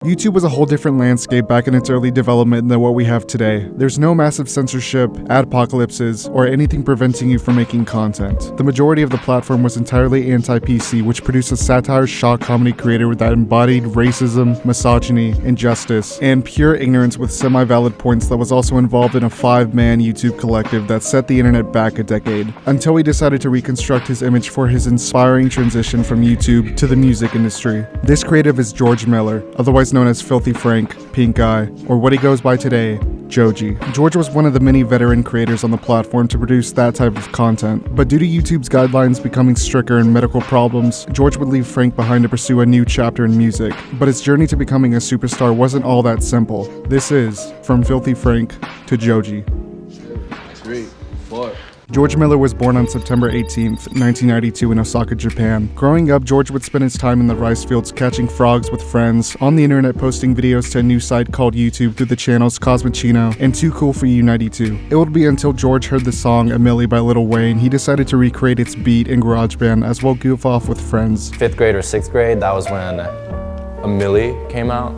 YouTube was a whole different landscape back in its early development than what we have today. There's no massive censorship, adpocalypses, or anything preventing you from making content. The majority of the platform was entirely anti-PC, which produced a satire shock comedy creator that embodied racism, misogyny, injustice, and pure ignorance with semi-valid points that was also involved in a 5-man YouTube collective that set the internet back a decade, until he decided to reconstruct his image for his inspiring transition from YouTube to the music industry. This creative is George Miller, otherwise known as Filthy Frank, Pinkeye, or what he goes by today, Joji. George was one of the many veteran creators on the platform to produce that type of content, but due to YouTube's guidelines becoming stricter and medical problems, George would leave Frank behind to pursue a new chapter in music. But his journey to becoming a superstar wasn't all that simple. This is From Filthy Frank to Joji. 3, 4. George Miller was born on September 18th, 1992 in Osaka, Japan. Growing up, George would spend his time in the rice fields catching frogs with friends, on the internet posting videos to a new site called YouTube through the channels Cosmochino and Too Cool For You 92. It would be until George heard the song A Milli by Lil Wayne, he decided to recreate its beat in GarageBand as well goof off with friends. 5th grade or 6th grade, that was when A Milli came out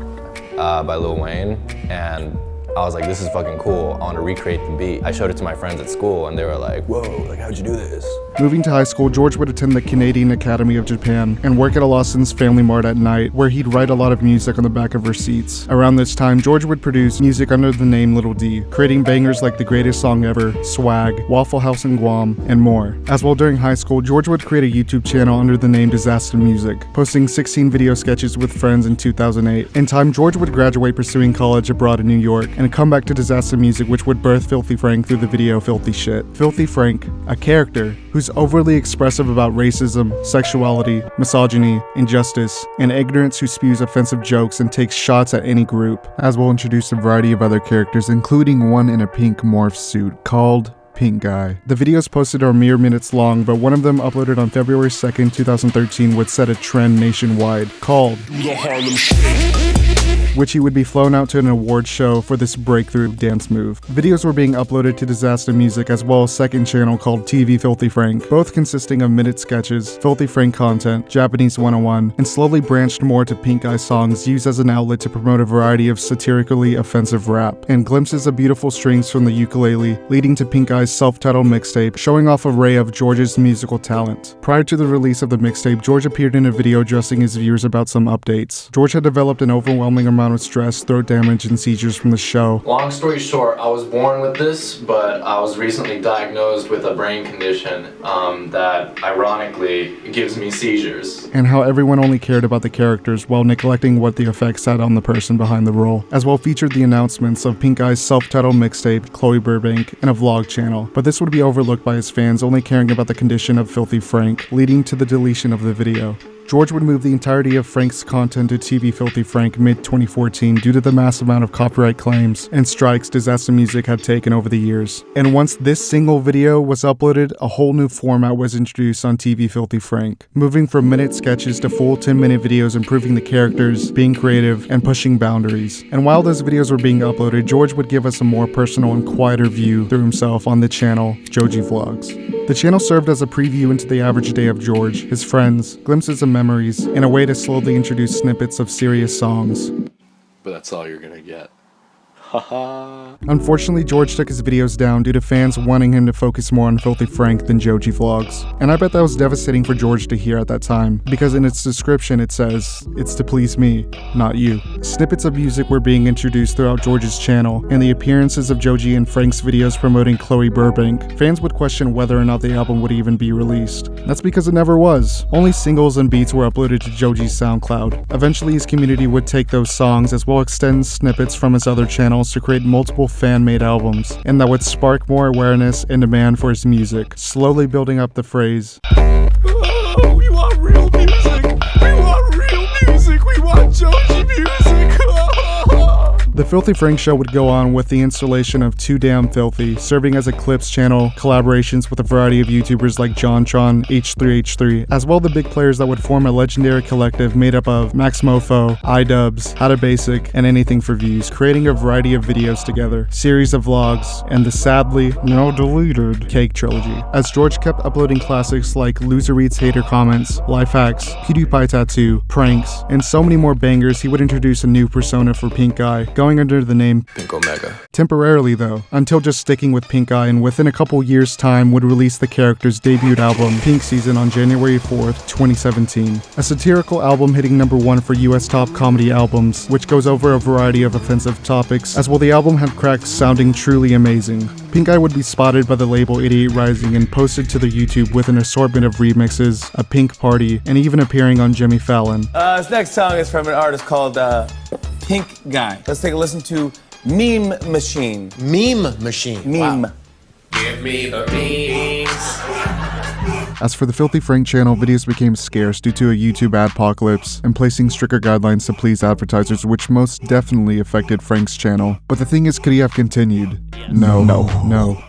by Lil Wayne, and I was like, this is fucking cool, I want to recreate the beat. I showed it to my friends at school and they were like, whoa, like how'd you do this? Moving to high school, George would attend the Canadian Academy of Japan and work at a Lawson's Family Mart at night, where he'd write a lot of music on the back of receipts. Around this time, George would produce music under the name Lil D, creating bangers like The Greatest Song Ever, Swag, Waffle House in Guam, and more. As well, during high school, George would create a YouTube channel under the name Dizasta Music, posting 16 video sketches with friends in 2008. In time, George would graduate pursuing college abroad in New York and come back to Dizasta Music, which would birth Filthy Frank through the video Filthy Shit. Filthy Frank, a character who's overly expressive about racism, sexuality, misogyny, injustice, and ignorance, who spews offensive jokes and takes shots at any group, as well introduce a variety of other characters, including one in a pink morph suit called Pinkeye. The videos posted are mere minutes long, but one of them uploaded on February 2nd, 2013 would set a trend nationwide called the Harlem Shake, which he would be flown out to an award show for this breakthrough dance move. Videos were being uploaded to Dizasta Music as well as a second channel called TVFilthyFrank, both consisting of minute sketches, Filthy Frank content, Japanese 101, and slowly branched more to Pinkeye songs used as an outlet to promote a variety of satirically offensive rap, and glimpses of beautiful strings from the ukulele, leading to Pinkeye's self-titled mixtape, showing off an array of George's musical talent. Prior to the release of the mixtape, George appeared in a video addressing his viewers about some updates. George had developed an overwhelming amount of stress, throat damage, and seizures from the show. Long story short, I was born with this, but I was recently diagnosed with a brain condition that ironically gives me seizures. And how everyone only cared about the characters while neglecting what the effects had on the person behind the role. As well featured the announcements of Pinkeye's self-titled mixtape, Chloe Burbank, and a vlog channel. But this would be overlooked by his fans, only caring about the condition of Filthy Frank, leading to the deletion of the video. George would move the entirety of Frank's content to TVFilthyFrank mid-2014 due to the massive amount of copyright claims and strikes Dizasta Music had taken over the years. And once this single video was uploaded, a whole new format was introduced on TVFilthyFrank, moving from minute sketches to full 10-minute videos, improving the characters, being creative, and pushing boundaries. And while those videos were being uploaded, George would give us a more personal and quieter view through himself on the channel Joji Vlogs. The channel served as a preview into the average day of George, his friends, glimpses of memories, and a way to slowly introduce snippets of serious songs. But that's all you're gonna get. Unfortunately, George took his videos down due to fans wanting him to focus more on Filthy Frank than Joji Vlogs. And I bet that was devastating for George to hear at that time, because in its description it says, "It's to please me, not you." Snippets of music were being introduced throughout George's channel, and the appearances of Joji and Frank's videos promoting Chloe Burbank. Fans would question whether or not the album would even be released. That's because it never was. Only singles and beats were uploaded to Joji's SoundCloud. Eventually, his community would take those songs as well extend snippets from his other channels to create multiple fan-made albums, and that would spark more awareness and demand for his music, slowly building up the phrase, "Oh, we want real music! We want real music! We want Joji music!" The Filthy Frank show would go on with the installation of Too Damn Filthy, serving as a clips channel, collaborations with a variety of YouTubers like JonTron, H3H3, as well the big players that would form a legendary collective made up of MaxMoeFoe, idubbbz, howtobasic, and anything for views, creating a variety of videos together, series of vlogs, and the sadly, now deleted, Cake Trilogy. As George kept uploading classics like Loser Reads Hater Comments, Life Hacks, PewDiePie Tattoo, Pranks, and so many more bangers, he would introduce a new persona for Pinkeye, going under the name Pink Omega. Temporarily though, until just sticking with Pinkeye, and within a couple years' time would release the character's debut album, Pink Season, on January 4th, 2017. A satirical album hitting #1 for US top comedy albums, which goes over a variety of offensive topics, as well the album had cracks sounding truly amazing. Pinkeye would be spotted by the label 88 Rising and posted to their YouTube with an assortment of remixes, a pink party, and even appearing on Jimmy Fallon. This next song is from an artist called Pinkeye. Let's take a listen to Meme Machine. Meme Machine. Meme. Wow. Give me the memes. As for the Filthy Frank channel, videos became scarce due to a YouTube adpocalypse and placing stricter guidelines to please advertisers, which most definitely affected Frank's channel. But the thing is, could he have continued? No.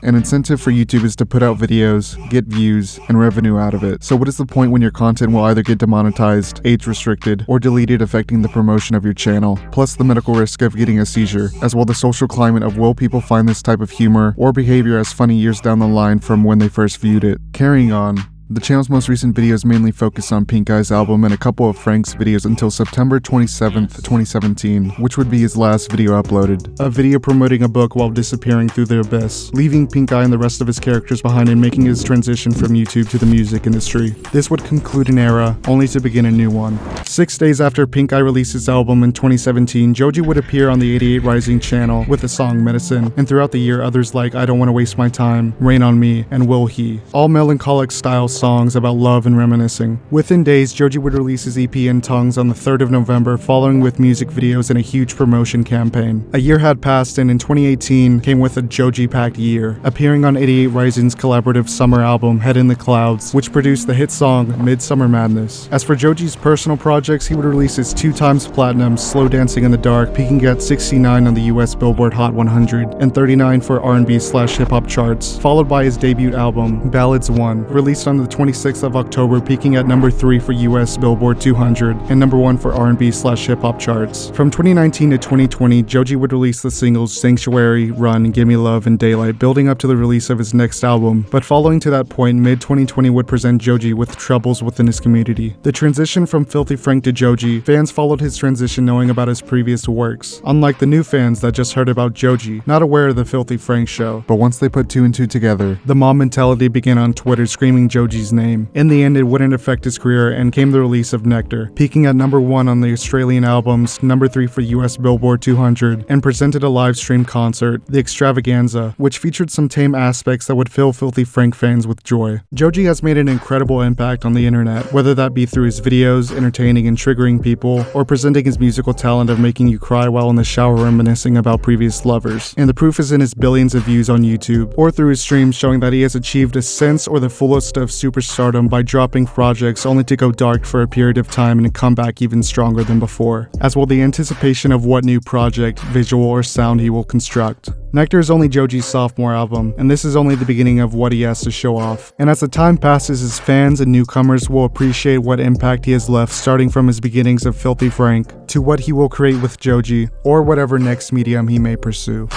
An incentive for YouTube is to put out videos, get views, and revenue out of it. So what is the point when your content will either get demonetized, age restricted, or deleted, affecting the promotion of your channel? Plus the medical risk of getting a seizure, as well the social climate of will people find this type of humor or behavior as funny years down the line from when they first viewed it. Carrying on. The channel's most recent videos mainly focus on Pinkeye's album and a couple of Frank's videos until September 27th, 2017, which would be his last video uploaded. A video promoting a book while disappearing through the abyss, leaving Pinkeye and the rest of his characters behind and making his transition from YouTube to the music industry. This would conclude an era, only to begin a new one. 6 days after Pinkeye released his album in 2017, Joji would appear on the 88 Rising channel with the song Medicine, and throughout the year others like I Don't Wanna Waste My Time, Rain on Me, and Will He, all melancholic style songs about love and reminiscing. Within days, Joji would release his EP In Tongues on the 3rd of November, following with music videos and a huge promotion campaign. A year had passed, and in 2018 came with a Joji-packed year, appearing on 88 Rising's collaborative summer album Head in the Clouds, which produced the hit song Midsummer Madness. As for Joji's personal projects, he would release his 2x platinum Slow Dancing in the Dark, peaking at 69 on the US Billboard Hot 100 and 39 for R&B/hip-hop charts, followed by his debut album Ballads 1, released on the 26th of October, peaking at #3 for US Billboard 200 and #1 for R&B/hip-hop charts. From 2019 to 2020, Joji would release the singles Sanctuary, Run, Gimme Love, and Daylight, building up to the release of his next album. But following to that point, mid-2020 would present Joji with troubles within his community. The transition from Filthy Frank to Joji, fans followed his transition knowing about his previous works, unlike the new fans that just heard about Joji, not aware of the Filthy Frank show. But once they put two and two together, the mob mentality began on Twitter screaming Joji's name. In the end, it wouldn't affect his career, and came the release of Nectar, peaking at #1 on the Australian albums, #3 for US Billboard 200, and presented a live stream concert, The Extravaganza, which featured some tame aspects that would fill Filthy Frank fans with joy. Joji has made an incredible impact on the internet, whether that be through his videos, entertaining and triggering people, or presenting his musical talent of making you cry while in the shower reminiscing about previous lovers. And the proof is in his billions of views on YouTube, or through his streams showing that he has achieved a sense or the fullest of superstardom by dropping projects only to go dark for a period of time and come back even stronger than before, as well the anticipation of what new project, visual or sound he will construct. Nectar is only Joji's sophomore album, and this is only the beginning of what he has to show off. And as the time passes, his fans and newcomers will appreciate what impact he has left, starting from his beginnings of Filthy Frank to what he will create with Joji, or whatever next medium he may pursue.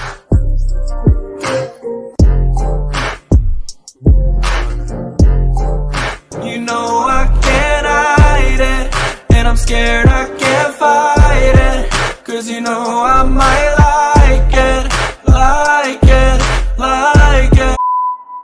You know I can't hide it, and I'm scared I can't fight it, 'cause you know I might